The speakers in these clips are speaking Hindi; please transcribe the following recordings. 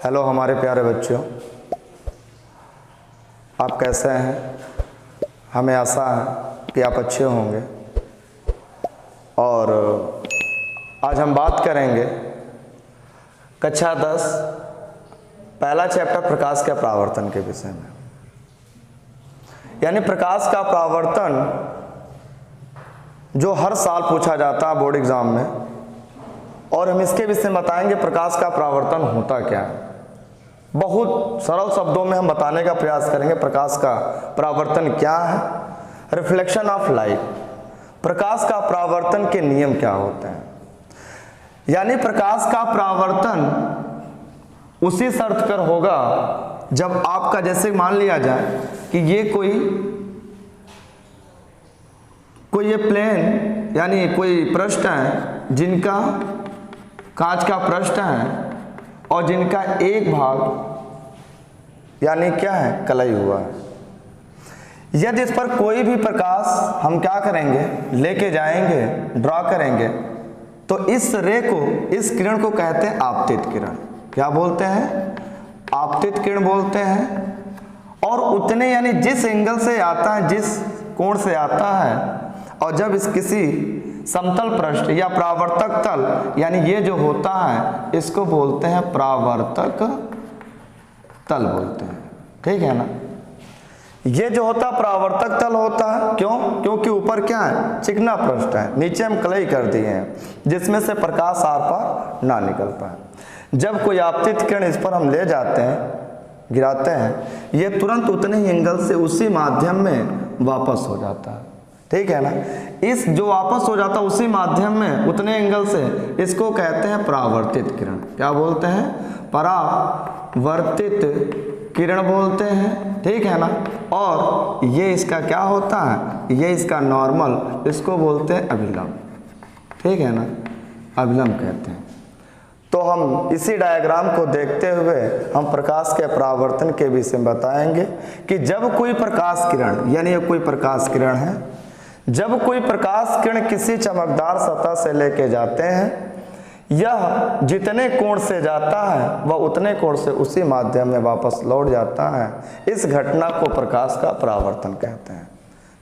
हेलो हमारे प्यारे बच्चों, आप कैसे हैं। हमें आशा है कि आप अच्छे होंगे। और आज हम बात करेंगे कक्षा 10 पहला चैप्टर प्रकाश के परावर्तन के विषय में। यानी प्रकाश का परावर्तन जो हर साल पूछा जाता है बोर्ड एग्जाम में, और हम इसके विषय में बताएंगे प्रकाश का परावर्तन होता क्या है। बहुत सरल शब्दों में हम बताने का प्रयास करेंगे प्रकाश का परावर्तन क्या है। रिफ्लेक्शन ऑफ लाइट, प्रकाश का परावर्तन के नियम क्या होते हैं। यानी प्रकाश का परावर्तन उसी शर्त पर होगा जब आपका, जैसे मान लिया जाए कि ये कोई ये प्लेन यानी कोई पृष्ठ है जिनका कांच का पृष्ठ है और जिनका एक भाग यानी क्या है, कलई हुआ है। यदि इस पर कोई भी प्रकाश हम क्या करेंगे, लेके जाएंगे, ड्रॉ करेंगे, तो इस रे को, इस किरण को कहते हैं आपतित किरण। क्या बोलते हैं? आपतित किरण बोलते हैं। और उतने यानी जिस एंगल से आता है, जिस कोण से आता है, और जब इस किसी समतल पृष्ठ या परावर्तक तल, यानी ये जो होता है इसको बोलते हैं परावर्तक तल बोलते हैं। ठीक है ना। ये जो होता है परावर्तक तल होता है। क्यों? क्योंकि ऊपर क्या है, चिकना पृष्ठ है, नीचे हम कलई कर दिए हैं जिसमें से प्रकाश आर पार ना निकल पाए। जब कोई आपतित किरण इस पर हम ले जाते हैं, गिराते हैं, ये तुरंत उतने ही एंगल से उसी माध्यम में वापस हो जाता है। ठीक है ना। इस जो वापस हो जाता है उसी माध्यम में उतने एंगल से, इसको कहते हैं परावर्तित किरण। क्या बोलते हैं? परावर्तित किरण बोलते हैं। ठीक है ना। और ये इसका क्या होता है, ये इसका नॉर्मल, इसको बोलते हैं अभिलंब। ठीक है ना, अभिलंब कहते हैं। तो हम इसी डायग्राम को देखते हुए हम प्रकाश के परावर्तन के विषय में बताएंगे कि जब कोई प्रकाश किरण, यानी ये कोई प्रकाश किरण है, जब कोई प्रकाश किरण किसी चमकदार सतह से लेके जाते हैं, यह जितने कोण से जाता है वह उतने कोण से उसी माध्यम में वापस लौट जाता है। इस घटना को प्रकाश का परावर्तन कहते हैं।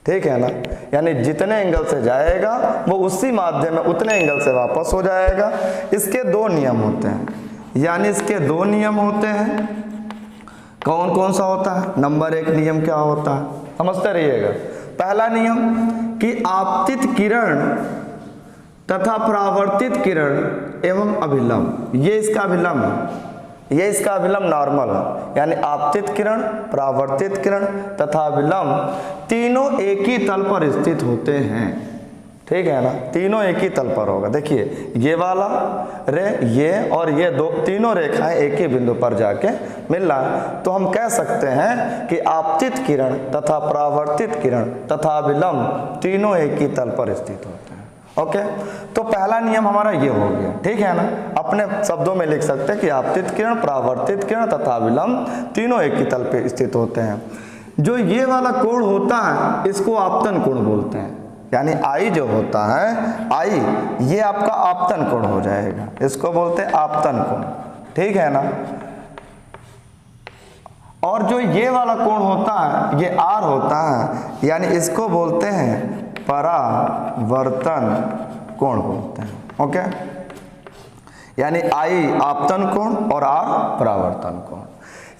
ठीक है ना। यानी जितने एंगल से जाएगा वो उसी माध्यम में उतने एंगल से वापस हो जाएगा। इसके दो नियम होते हैं। यानी इसके दो नियम होते हैं। कौन कौन सा होता है? नंबर 1 नियम क्या होता है, समझते रहिएगा। पहला नियम कि आपतित किरण तथा परावर्तित किरण एवं अभिलंब, ये इसका अभिलंब है, ये इसका अभिलंब नॉर्मल है। यानी आपतित किरण, परावर्तित किरण तथा अभिलंब तीनों एक ही तल पर स्थित होते हैं। ठीक है ना। तीनों एक ही तल पर होगा। देखिए ये वाला रे, ये और ये दो, तीनों रेखाएं एक ही बिंदु पर जाके मिल रहा है। तो हम कह सकते हैं कि आपतित किरण तथा परावर्तित किरण तथा अभिलंब तीनों एक ही तल पर स्थित होते हैं। ओके। तो पहला नियम हमारा ये हो गया। ठीक है ना। अपने शब्दों में लिख सकते हैं कि आपतित किरण, परावर्तित किरण तथा अभिलंब तीनों एक ही तल पर स्थित होते हैं। जो ये वाला कोण होता है इसको आपतन कोण बोलते हैं। यानी आई जो होता है, आई, ये आपका आपतन कोण हो जाएगा, इसको बोलते हैं आपतन कोण। ठीक है ना। और जो ये वाला कोण होता है, ये आर होता है, यानी इसको बोलते हैं परावर्तन कोण बोलते हैं। ओके। यानी आई आपतन कोण और आर परावर्तन कोण।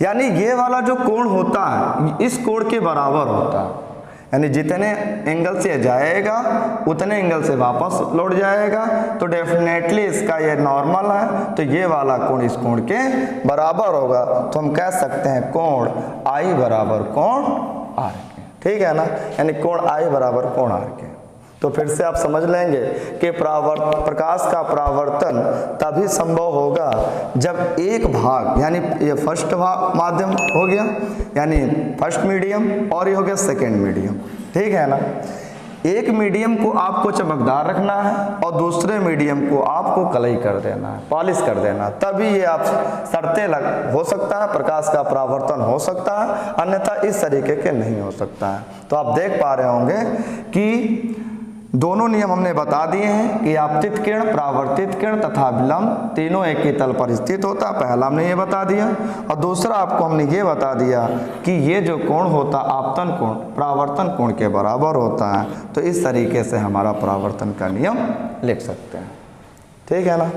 यानी ये वाला जो कोण होता है इस कोण के बराबर होता है। यानी जितने एंगल से जाएगा उतने एंगल से वापस लौट जाएगा। तो डेफिनेटली इसका ये नॉर्मल है, तो ये वाला कोण इस कोण के बराबर होगा। तो हम कह सकते हैं कोण आई बराबर कोण आर के। ठीक है ना। यानी कोण आई बराबर कोण आर के। तो फिर से आप समझ लेंगे कि प्रकाश का परावर्तन तभी संभव होगा जब एक भाग, यानी ये फर्स्ट भाग माध्यम हो गया, यानी फर्स्ट मीडियम, और ये हो गया सेकेंड मीडियम। ठीक है ना। एक मीडियम को आपको चमकदार रखना है और दूसरे मीडियम को आपको कलई कर देना है, पॉलिश कर देना है, तभी ये आप शर्तें हो सकता है, प्रकाश का परावर्तन हो सकता है, अन्यथा इस तरीके के नहीं हो सकता है। तो आप देख पा रहे होंगे कि दोनों नियम हमने बता दिए हैं कि आपतित किरण, परावर्तित किरण तथा विलंब तीनों एक ही तल पर स्थित होता है। पहला हमने ये बता दिया, और दूसरा आपको हमने ये बता दिया कि ये जो कोण होता आपतन कोण परावर्तन कोण के बराबर होता है। तो इस तरीके से हमारा परावर्तन का नियम लिख सकते हैं। ठीक है ना।